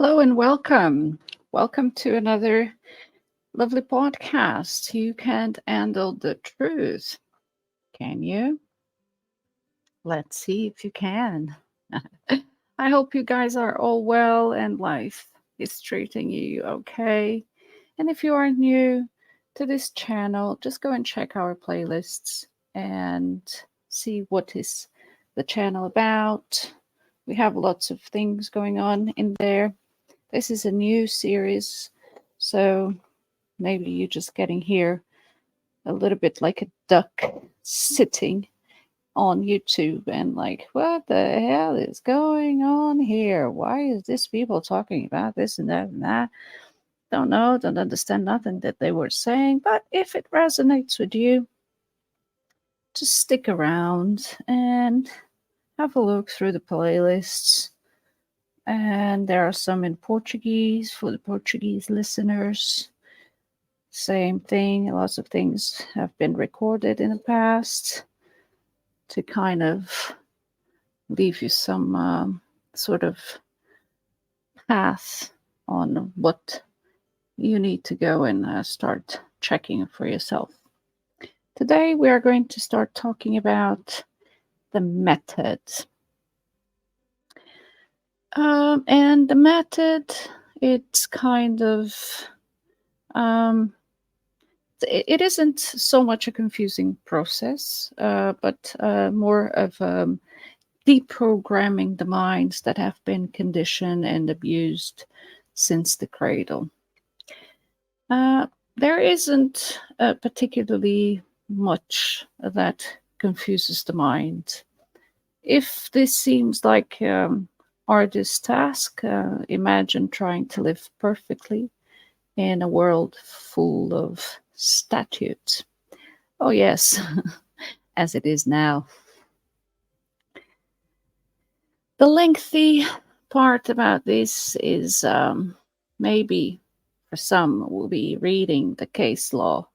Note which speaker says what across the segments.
Speaker 1: Hello and welcome. Welcome to another lovely podcast. You can't handle the truth, can you? Let's see if you can. I hope you guys are all well and life is treating you okay. And if you are new to this channel, just go and check our playlists and see what is the channel about. We have lots of things going on in there. This is a new series, so maybe you're just getting here a little bit like a duck sitting on YouTube and like, what the hell is going on here? Why is this people talking about this and that and that? Don't know, don't understand nothing that they were saying. But if it resonates with you, just stick around and have a look through the playlists. And there are some in Portuguese for the Portuguese listeners. Same thing, lots of things have been recorded in the past to kind of leave you some sort of path on what you need to go and start checking for yourself. Today we are going to start talking about the method. And the method, it's kind of it isn't so much a confusing process, but more of deprogramming the minds that have been conditioned and abused since the cradle. There isn't particularly much that confuses the mind. If this seems like arduous task, imagine trying to live perfectly in a world full of statutes. Oh, yes, as it is now. The lengthy part about this is maybe for some will be reading the case law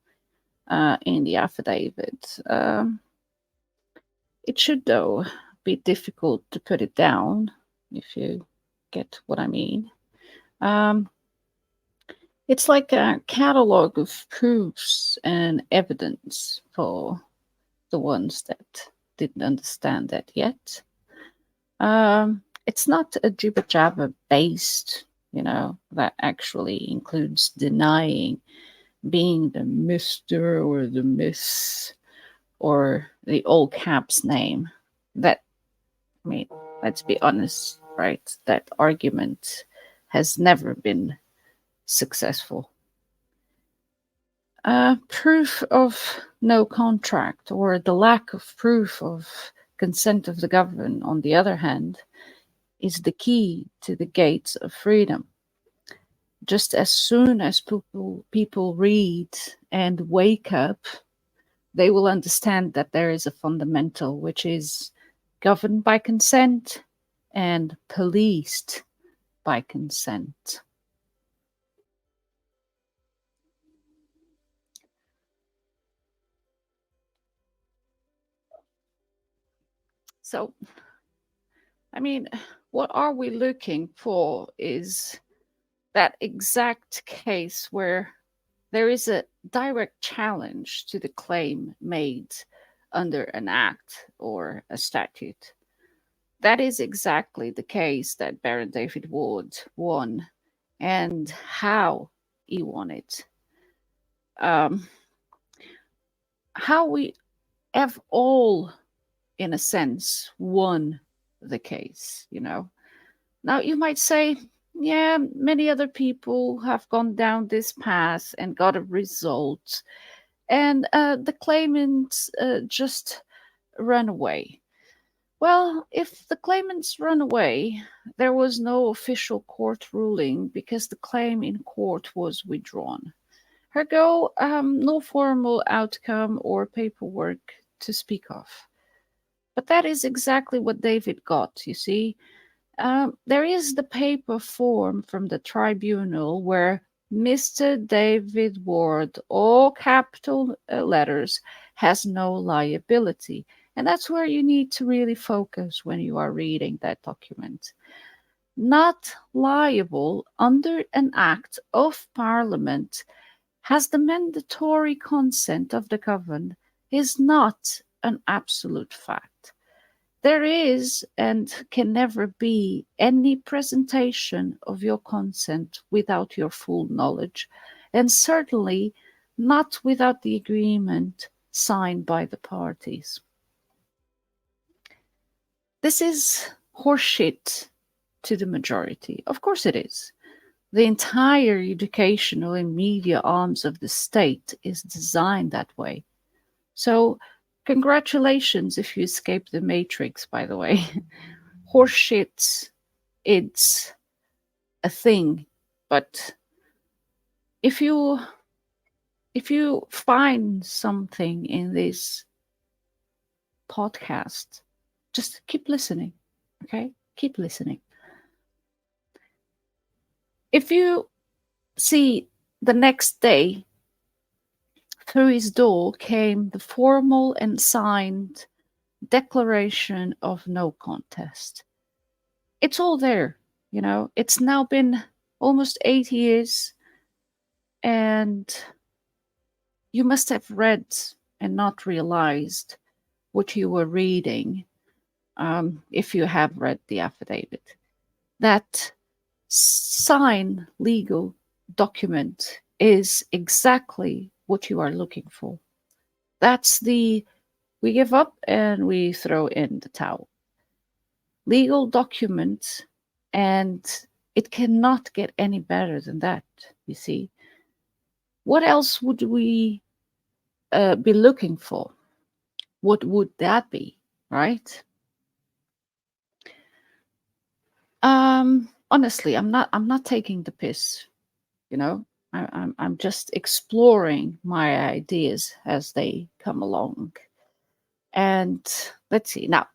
Speaker 1: in the affidavit. It should, though, be difficult to put it down, if you get what I mean. It's like a catalog of proofs and evidence for the ones that didn't understand that yet. It's not a jibber jabber based, that actually includes denying being the Mr. or the Miss or the all caps name. That, I mean, let's be honest, right? That argument has never been successful. Proof of no contract or the lack of proof of consent of the government, on the other hand, is the key to the gates of freedom. Just as soon as people read and wake up, they will understand that there is a fundamental which is governed by consent and policed by consent. So, I mean, what are we looking for is that exact case where there is a direct challenge to the claim made under an act or a statute. That is exactly the case that Baron David Ward won and how he won it. How we have all, in a sense, won the case, Now, you might say, yeah, many other people have gone down this path and got a result, and the claimants just run away. Well, if the claimants run away, there was no official court ruling because the claim in court was withdrawn. Ergo, no formal outcome or paperwork to speak of. But that is exactly what David got, you see. There is the paper form from the tribunal where Mr. David Ward, all capital letters, has no liability. And that's where you need to really focus when you are reading that document. not liable under an act of Parliament has the mandatory consent of the governed is not an absolute fact. There is and can never be any presentation of your consent without your full knowledge, and certainly not without the agreement signed by the parties. This is horseshit to the majority. Of course it is. The entire educational and media arms of the state is designed that way. So, congratulations if you escape the matrix, by the way. Horseshit, it's a thing. But if you find something in this podcast, just keep listening. Okay? Keep listening. If you see the next day, through his door came the formal and signed declaration of no contest. It's all there, you know. It's now been almost 8 years, and you must have read and not realized what you were reading, if you have read the affidavit. That sign legal document is exactly what you are looking for. That's the we give up and we throw in the towel. Legal document, and it cannot get any better than that, you see. What else would we be looking for? What would that be, right? Honestly, I'm not taking the piss, you know. I'm just exploring my ideas as they come along. And let's see. Now,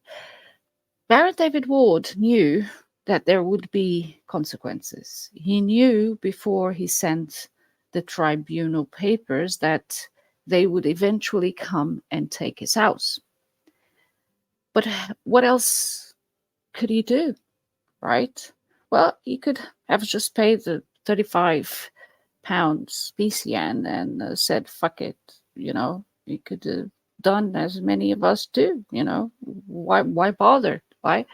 Speaker 1: Baron David Ward knew that there would be consequences. He knew before he sent the tribunal papers that they would eventually come and take his house. But what else could he do, right? Well, he could have just paid the 35 pounds PCN and said, fuck it, you know. He could have done as many of us do, you know. Why bother? Why?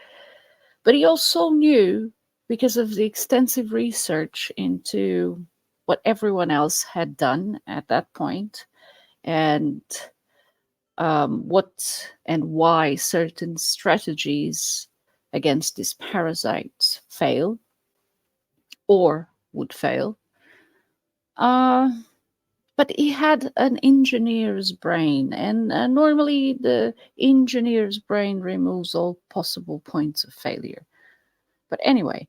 Speaker 1: But he also knew, because of the extensive research into what everyone else had done at that point, and what and why certain strategies against these parasites fail or would fail. But he had an engineer's brain, and normally the engineer's brain removes all possible points of failure. But anyway,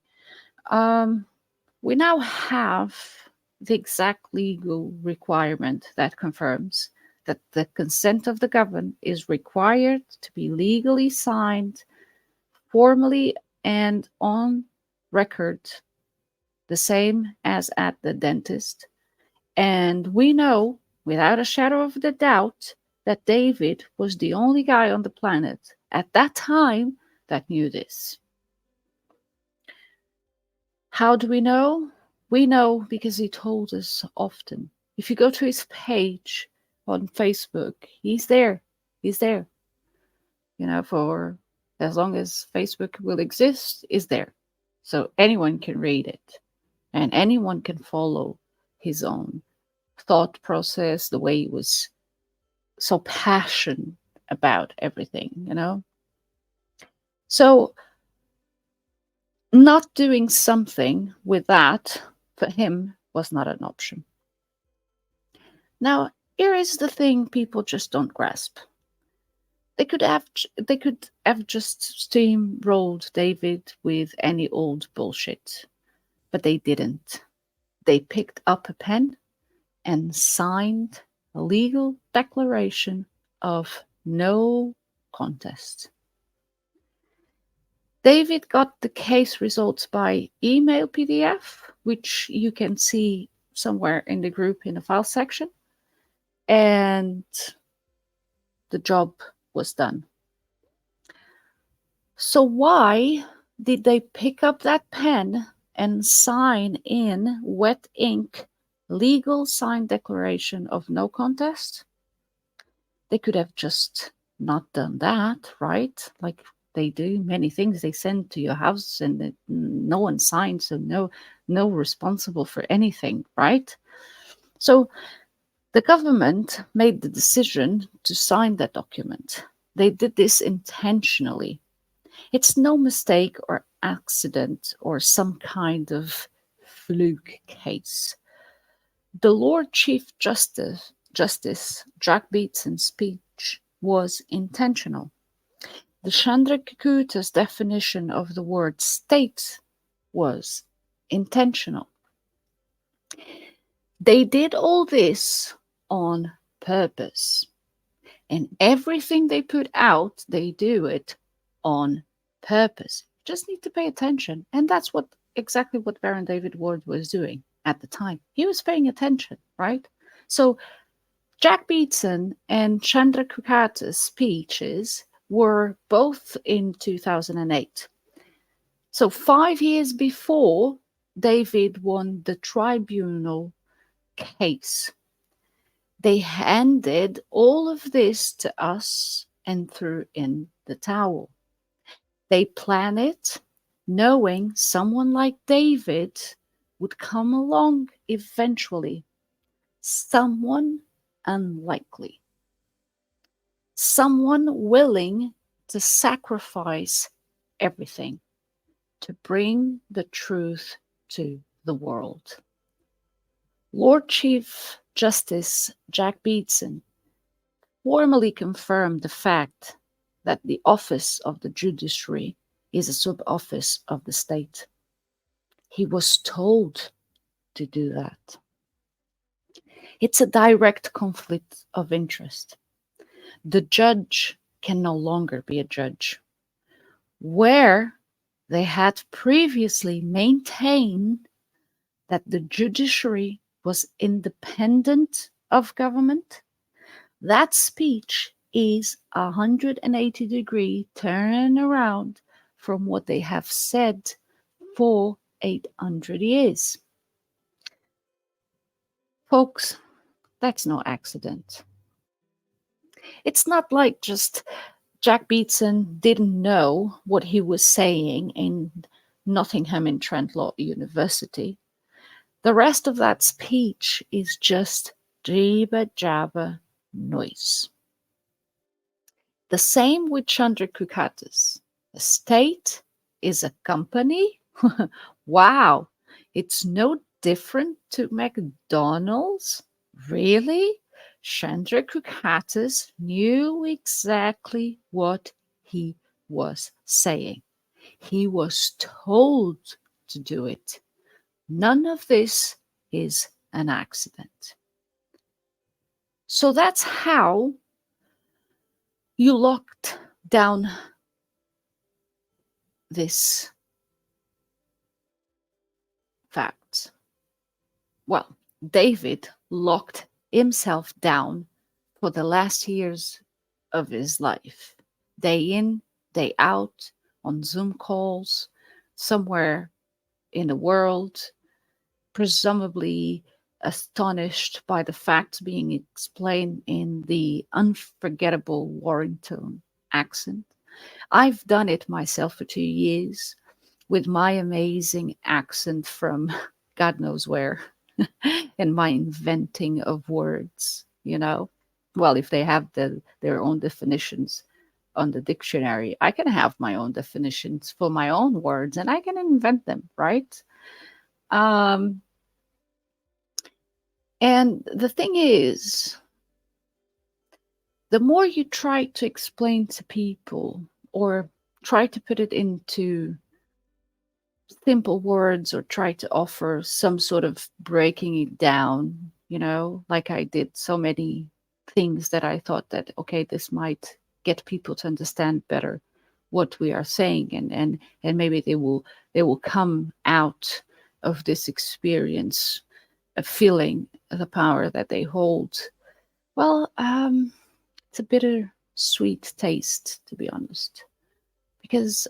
Speaker 1: we now have the exact legal requirement that confirms that the consent of the governed is required to be legally signed, formally and on record, the same as at the dentist. And we know, without a shadow of a doubt, that David was the only guy on the planet at that time that knew this. How do we know? We know because he told us often. If you go to his page on Facebook, he's there. He's there. You know, for as long as Facebook will exist, is there. So anyone can read it, and anyone can follow his own thought process, the way he was so passionate about everything, you know. So not doing something with that for him was not an option. Now, here is the thing people just don't grasp. They could have just steamrolled David with any old bullshit, but they didn't. They picked up a pen and signed a legal declaration of no contest. David got the case results by email PDF, which you can see somewhere in the group in the file section, and the job was done. So why Did they pick up that pen and sign in wet ink legal signed declaration of no contest? They could have just not done that, right? Like they do many things. They send to your house and no one signs, so no responsible for anything, right? So the government made the decision to sign that document. They did this intentionally. It's no mistake or accident or some kind of fluke case. The Lord Chief Justice Jack Beatson's speech was intentional. The Chandraketu's definition of the word state was intentional. They did all this on purpose. And everything they put out, they do it on purpose. Just need to pay attention. And that's exactly what Baron David Ward was doing at the time. He was paying attention, right? So Jack Beatson and Chandraketu's speeches were both in 2008. So 5 years before David won the tribunal case. They handed all of this to us and threw in the towel. They planned it knowing someone like David would come along eventually. Someone unlikely. Someone willing to sacrifice everything to bring the truth to the world. Lord Chief Justice Jack Beatson formally confirmed the fact that the office of the judiciary is a sub-office of the state. He was told to do that. It's a direct conflict of interest. The judge can no longer be a judge. Where they had previously maintained that the judiciary was independent of government, that speech is 180-degree turn around from what they have said for 800 years. Folks, that's no accident. It's not like just Jack Beatson didn't know what he was saying in Nottingham and Trent Law University. The rest of that speech is just jibber jabber noise. The same with Chandraketu's. The state is a company? Wow, it's no different to McDonald's? Really? Chandraketu's knew exactly what he was saying. He was told to do it. None of this is an accident. So that's how you locked down this fact. Well, David locked himself down for the last years of his life, day in, day out, on Zoom calls, somewhere in the world, presumably astonished by the facts being explained in the unforgettable Warrington accent. I've done it myself for 2 years with my amazing accent from God knows where and my inventing of words, you know. Well, if they have their own definitions on the dictionary, I can have my own definitions for my own words and I can invent them, right? And the thing is, the more you try to explain to people or try to put it into simple words or try to offer some sort of breaking it down, you know, like I did so many things that I thought that, okay, this might get people to understand better what we are saying, and maybe they will come out of this experience feeling the power that they hold. Well, it's a bitter sweet taste, to be honest, because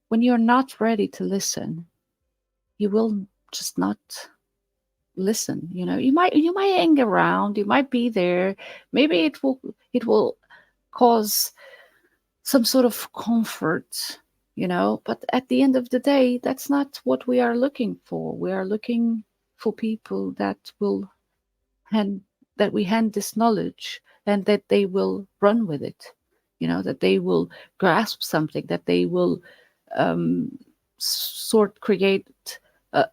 Speaker 1: when you're not ready to listen, you will just not listen. You might hang around, you might be there, maybe it will cause some sort of comfort, but at the end of the day, that's not what we are looking for. We are looking for people hand that we hand this knowledge, and that they will run with it, that they will grasp something, that they will create uh,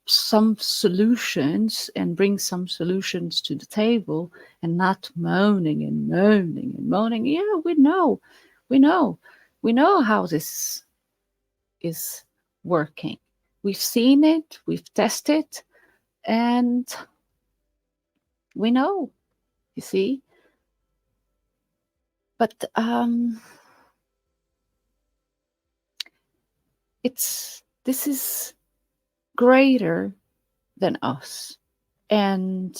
Speaker 1: some solutions and bring some solutions to the table, and not moaning and moaning and moaning. Yeah, we know, we know how this is working. We've seen it, we've tested, and we know, you see. But this is greater than us, and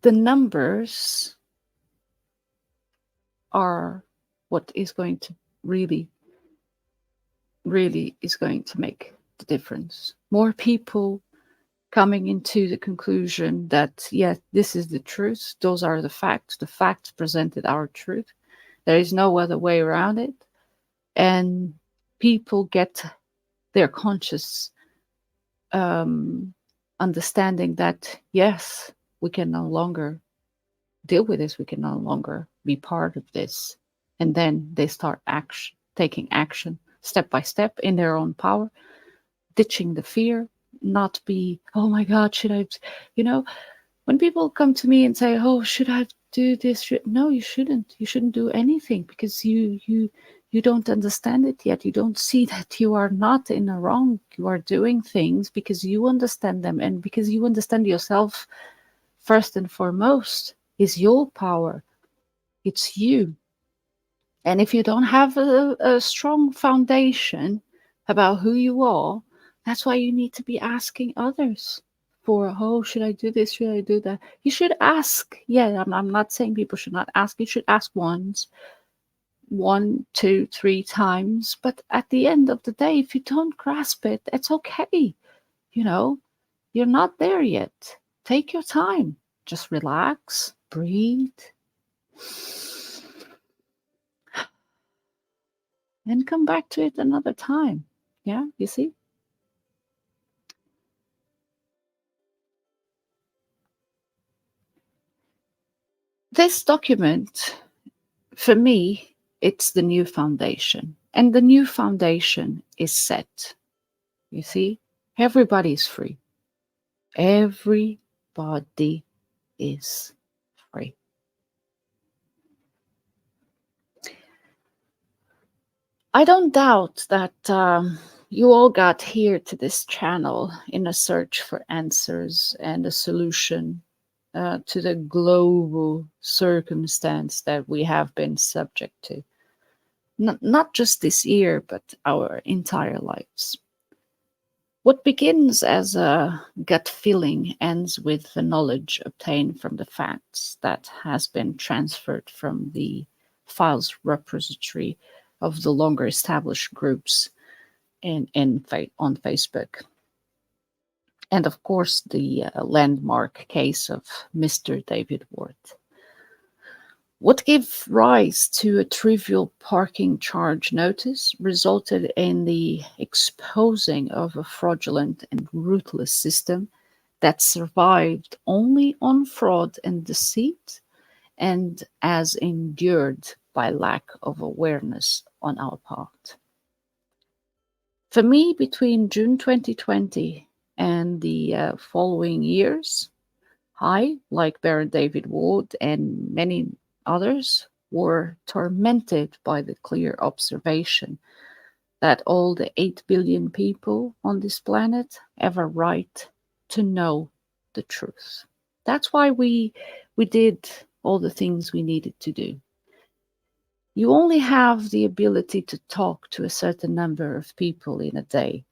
Speaker 1: the numbers are what is going to really, really is going to make the difference. More people coming into the conclusion that, yeah, this is the truth. Those are the facts. The facts presented our truth. There is no other way around it. And people get their conscious understanding that, yes, we can no longer deal with this. We can no longer be part of this. And then they start taking action step by step in their own power, ditching the fear, not be, oh my God, should I, you know, when people come to me and say, oh, should I do this? No, you shouldn't. You shouldn't do anything, because you don't understand it yet. You don't see that you are not in the wrong. You are doing things because you understand them, and because you understand yourself first and foremost. Is your power. It's you. And if you don't have a strong foundation about who you are, that's why you need to be asking others for, oh, should I do this? Should I do that? You should ask. Yeah, I'm not saying people should not ask. You should ask once, one, two, three times. But at the end of the day, if you don't grasp it, it's okay. You know, you're not there yet. Take your time. Just relax, breathe, and come back to it another time. Yeah, you see? This document, for me, it's the new foundation. And the new foundation is set. You see? Everybody's free. Everybody is free. I don't doubt that you all got here to this channel in a search for answers and a solution to the global circumstance that we have been subject to. Not just this year, but our entire lives. What begins as a gut feeling ends with the knowledge obtained from the facts that has been transferred from the files repository of the longer established groups on Facebook. And of course, the landmark case of Mr. David Ward. What gave rise to a trivial parking charge notice resulted in the exposing of a fraudulent and ruthless system that survived only on fraud and deceit, and as endured by lack of awareness on our part. For me, between June 2020 and the following years, I, like Baron David Ward and many others, were tormented by the clear observation that all the 8 billion people on this planet have a right to know the truth. That's why we did all the things we needed to do. You only have the ability to talk to a certain number of people in a day.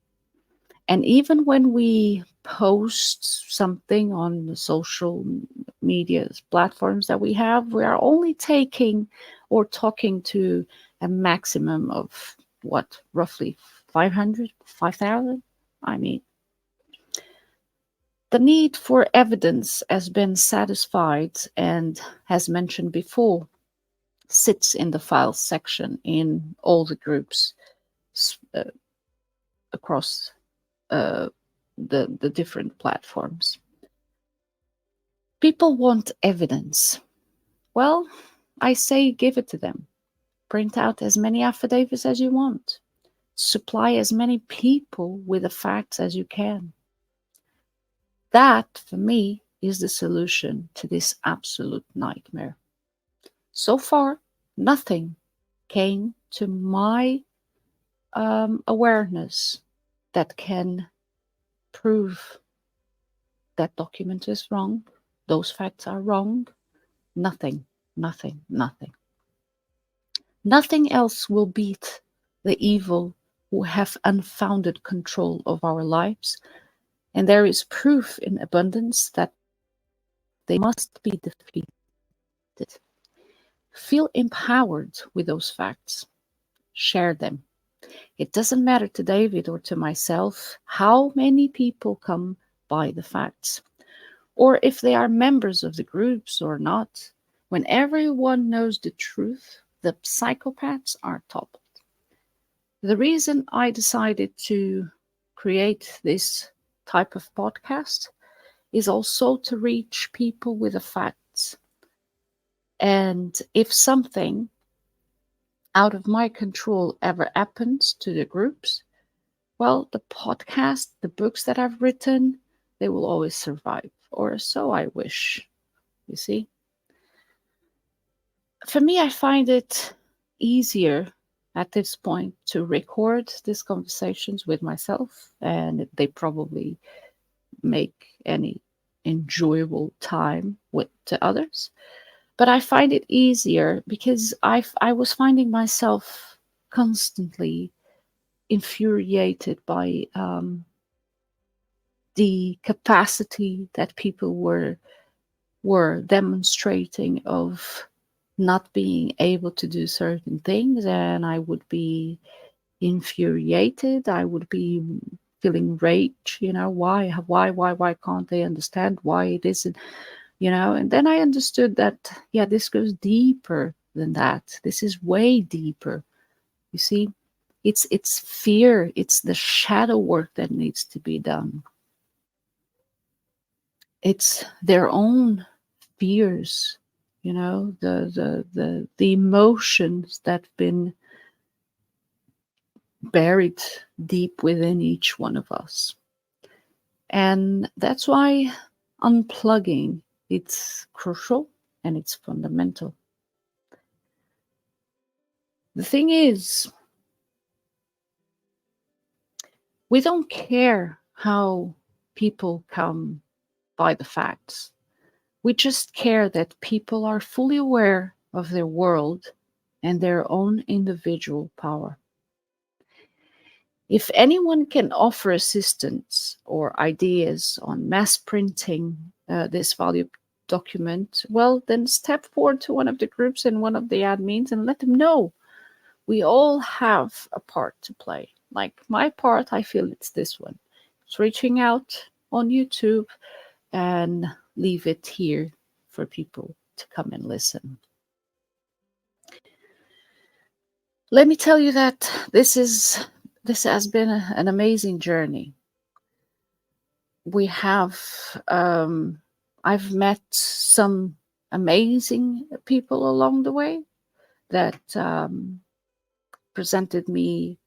Speaker 1: And even when we post something on the social media platforms that we have, we are only taking or talking to a maximum of what, roughly 500, 5,000. I mean, the need for evidence has been satisfied and, as mentioned before, sits in the files section in all the groups across uh, the different platforms. People want evidence. Well, I say give it to them. Print out as many affidavits as you want. Supply as many people with the facts as you can. That, for me, is the solution to this absolute nightmare. So far, nothing came to my awareness that can prove that document is wrong, those facts are wrong. Nothing, nothing, nothing. Nothing else will beat the evil who have unfounded control of our lives, and there is proof in abundance that they must be defeated. Feel empowered with those facts. Share them. It doesn't matter to David or to myself how many people come by the facts, or if they are members of the groups or not. When everyone knows the truth, the psychopaths are toppled. The reason I decided to create this type of podcast is also to reach people with the facts. And if something out of my control ever happens to the groups, well, the podcast, the books that I've written, they will always survive, or so I wish, you see. For me, I find it easier at this point to record these conversations with myself, and they probably make any enjoyable time with to others. But I find it easier because I was finding myself constantly infuriated by the capacity that people were demonstrating of not being able to do certain things, and I would be infuriated. I would be feeling rage, why can't they understand why it isn't, and then I understood that, yeah, this goes deeper than that. This is way deeper. You see, it's fear, it's the shadow work that needs to be done. It's their own fears, the emotions that've been buried deep within each one of us. And that's why unplugging, it's crucial and it's fundamental. The thing is, we don't care how people come by the facts. We just care that people are fully aware of their world and their own individual power. If anyone can offer assistance or ideas on mass printing this value document, well, then step forward to one of the groups and one of the admins and let them know. We all have a part to play. Like my part, I feel it's this one. It's reaching out on YouTube and leave it here for people to come and listen. Let me tell you that this has been an amazing journey. We have I've met some amazing people along the way that presented me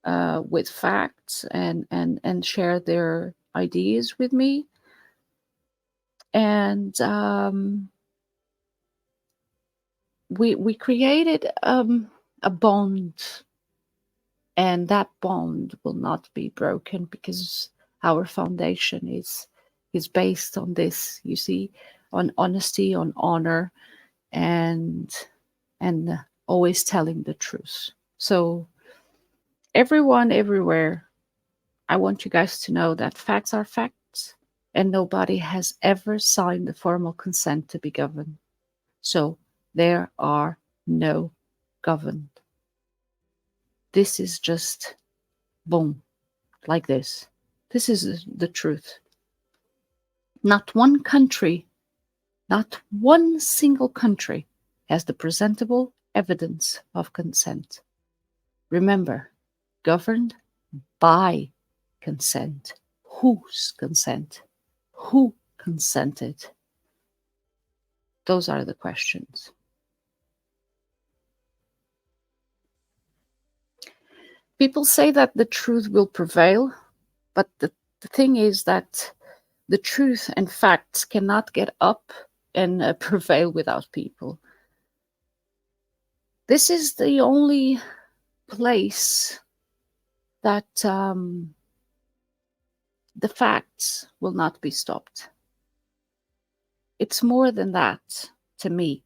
Speaker 1: with facts and shared their ideas with me. And we created a bond, and that bond will not be broken because our foundation is based on this, you see, on honesty, on honor, and always telling the truth. So everyone, everywhere, I want you guys to know that facts are facts, and nobody has ever signed the formal consent to be governed. So there are no governed. This is just boom, like this. This is the truth. Not one country, not one single country has the presentable evidence of consent. Remember, governed by consent. Whose consent? Who consented? Those are the questions. People say that the truth will prevail, but the thing is that the truth and facts cannot get up and prevail without people. This is the only place that the facts will not be stopped. It's more than that to me.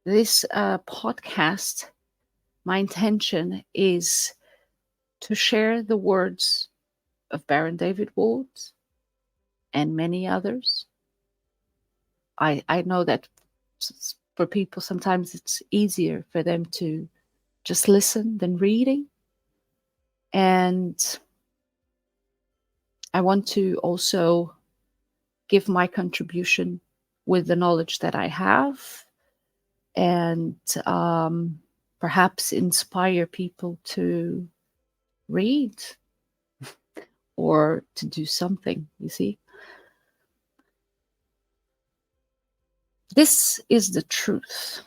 Speaker 1: This podcast, my intention is to share the words of Baron David Waltz and many others. I know that for people, sometimes it's easier for them to just listen than reading. And I want to also give my contribution with the knowledge that I have, and perhaps inspire people to read or to do something, you see. This is the truth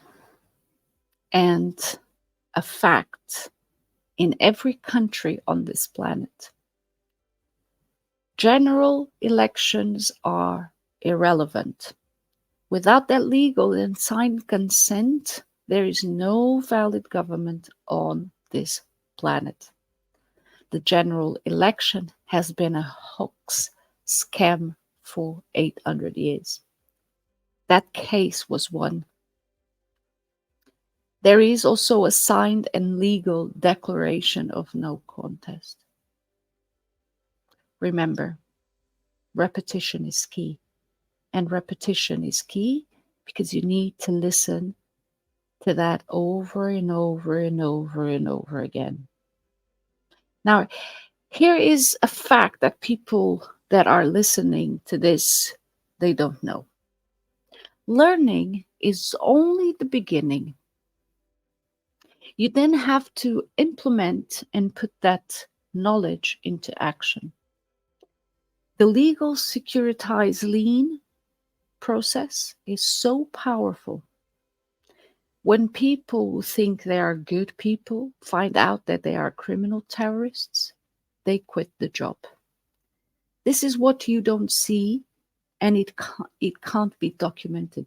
Speaker 1: and a fact in every country on this planet. General elections are irrelevant. Without that legal and signed consent, there is no valid government on this planet. The general election has been a hoax, scam for 800 years. That case was won. There is also a signed and legal declaration of no contest. Remember, repetition is key. And repetition is key because you need to listen to that over and over and over and over again. Now, here is a fact that people that are listening to this, they don't know. Learning is only the beginning. You then have to implement and put that knowledge into action. The legal securitized lien process is so powerful. When people who think they are good people find out that they are criminal terrorists, they quit the job. This is what you don't see, and it can't be documented.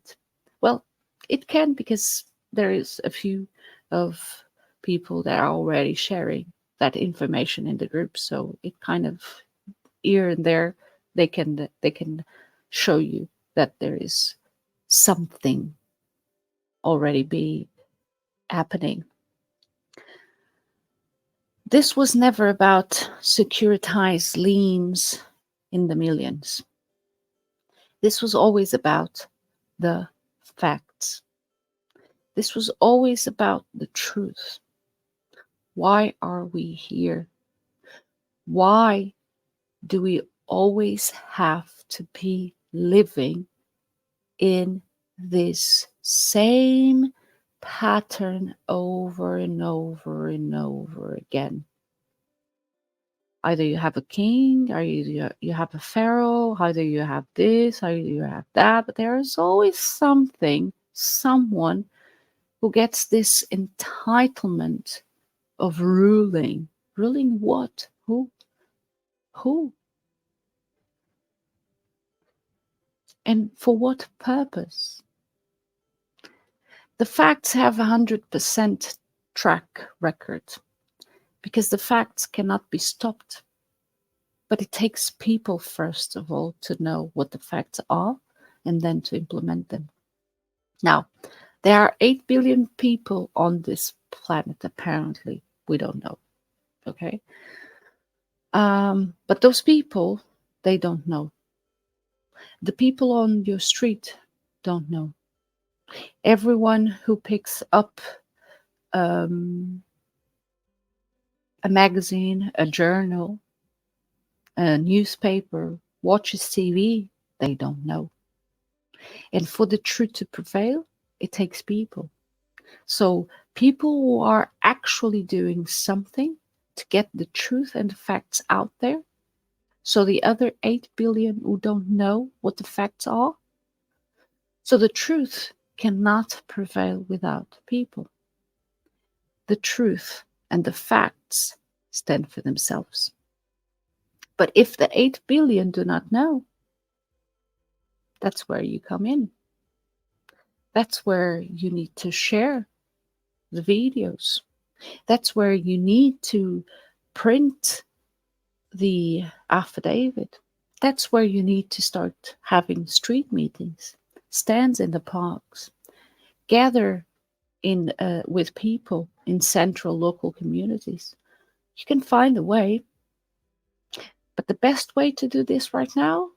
Speaker 1: Well, it can, because there is a few of people that are already sharing that information in the group, so it kind of here and there they can show you that there is something already be happening. This was never about securitized liens in the millions. This was always about the facts. This was always about the truth. Why are we here? Why do we always have to be living in this same pattern over and over and over again? Either you have a king, or you have a pharaoh, either you have this, either you have that, but there is always someone who gets this entitlement of ruling. Ruling what? Who? And for what purpose? The facts have 100% track record, because the facts cannot be stopped. But it takes people, first of all, to know what the facts are and then to implement them. Now, there are 8 billion people on this planet, apparently. We don't know. Okay? But those people, they don't know. The people on your street don't know. Everyone who picks up a magazine, a journal, a newspaper, watches TV, they don't know. And for the truth to prevail, it takes people. So people who are actually doing something to get the truth and the facts out there. So the other 8 billion who don't know what the facts are. So the truth cannot prevail without people. The truth and the facts stand for themselves. But if the 8 billion do not know, that's where you come in. That's where you need to share the videos. That's where you need to print the affidavit. That's where you need to start having street meetings, stands in the parks, gather in with people in central local communities. You can find a way, but the best way to do this right now,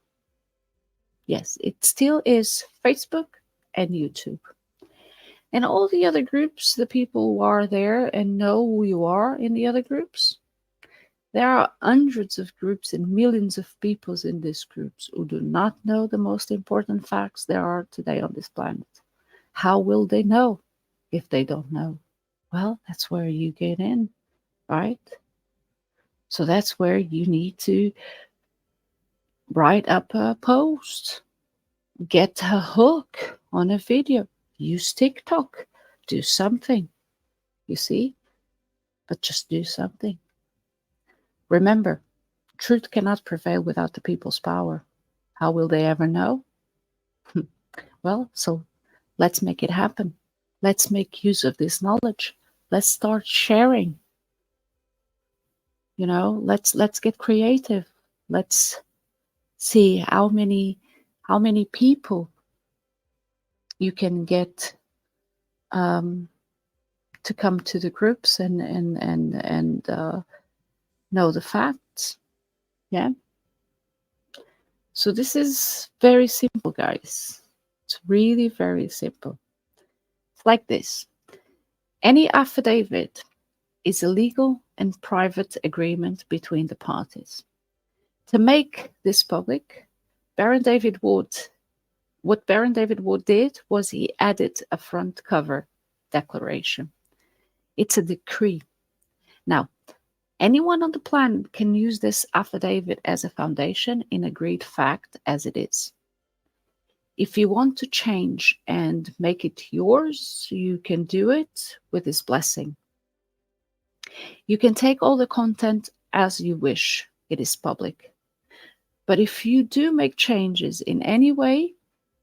Speaker 1: yes, it still is Facebook and YouTube. And all the other groups, the people who are there and know who you are in the other groups, there are hundreds of groups and millions of people in these groups who do not know the most important facts there are today on this planet. How will they know if they don't know? Well, that's where you get in, right? So that's where you need to write up a post, get a hook on a video, use TikTok, do something, you see? But just do something. Remember, truth cannot prevail without the people's power. How will they ever know? Well, so let's make it happen. Let's make use of this knowledge. Let's start sharing. Let's get creative. Let's see how many people you can get to come to the groups and know the facts. Yeah. So this is very simple, guys. It's really very simple. It's like this. Any affidavit is a legal and private agreement between the parties. To make this public, what Baron David Wood did was he added a front cover declaration. It's a decree. Now, anyone on the planet can use this affidavit as a foundation in agreed fact as it is. If you want to change and make it yours, you can do it with his blessing. You can take all the content as you wish. It is public. But if you do make changes in any way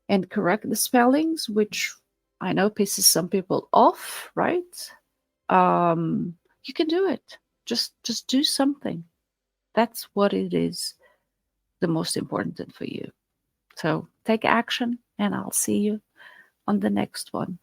Speaker 1: and correct the spellings, which I know pisses some people off, right? You can do it. Just do something. That's what it is the most important thing for you. So take action, and I'll see you on the next one.